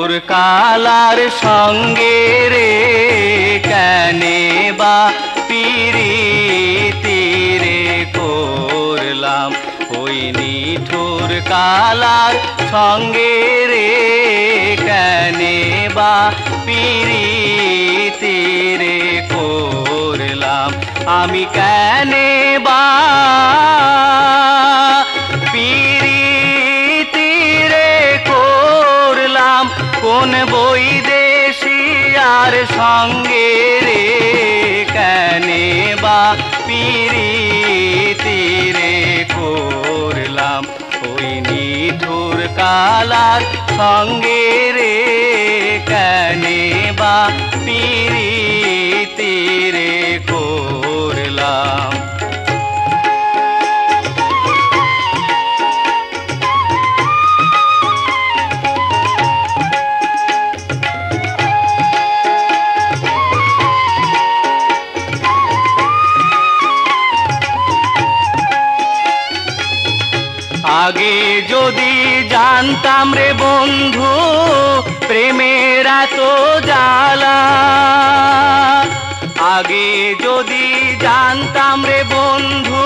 নিঠুর কালার সঙ্গে রে কেনে বা পিরিতি রে করলাম। ওই নিঠুর কালার সঙ্গে রে কেনে বা পিরিতি রে করলাম। আমি কেনে বা পিরিতি রে করলাম কোন বৈদেশিয়ার সঙ্গে রে কেনে বা পিরিতি রে করলাম। ওই নিঠুর কালার সঙ্গে রে কেনে বা পিরিতি রে করলাম। আগে যদি জানতাম রে বন্ধু প্রেমের এত জ্বালা, আগে যদি জানতাম রে বন্ধু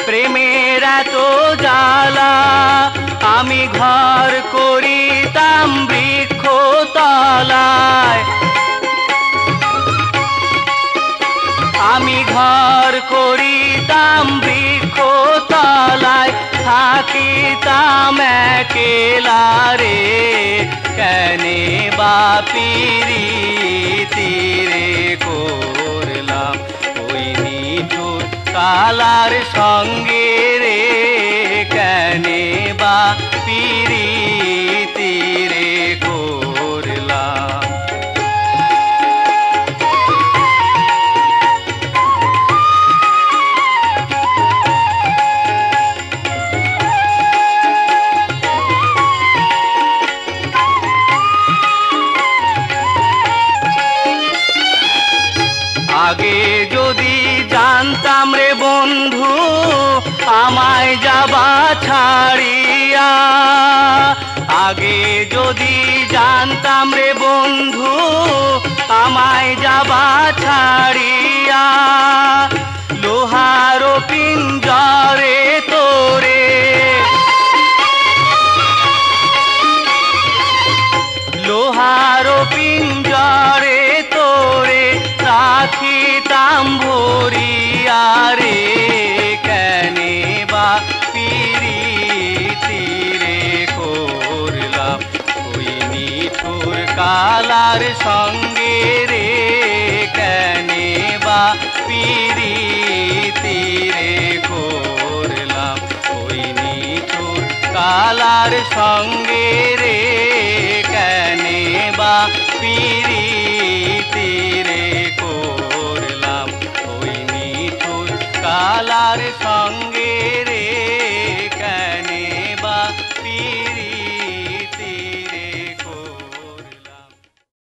প্রেমের এত জ্বালা, আমি ঘর করিতাম বৃক্ষতলায়, আমি ঘর করিতাম বৃক্ষতলায়, থাকিতাম একলা রে কেনে বা পিরিতি রে করলাম। ওই নিঠুর কালার সঙ্গে রে কেনে বা পিরিতি রে করলাম। আগে যদি জানতাম রে বন্ধু আমায় যাবা ছাড়িয়া, আগে যদি জানতাম রে বন্ধু আমায় যাবা ছাড়িয়া, লোহার পিঞ্জরে তোরে, লোহার পিঞ্জরে তোরে রাখিতাম ভরিয়া রে কেনে বা পিরিতি রে করলাম। ওই নিঠুর কালার সঙ্গে রে কেনে বা পিরিতি রে করলাম। ওই নিঠুর কালার সঙ্গে রে কেনে বা পিরিতি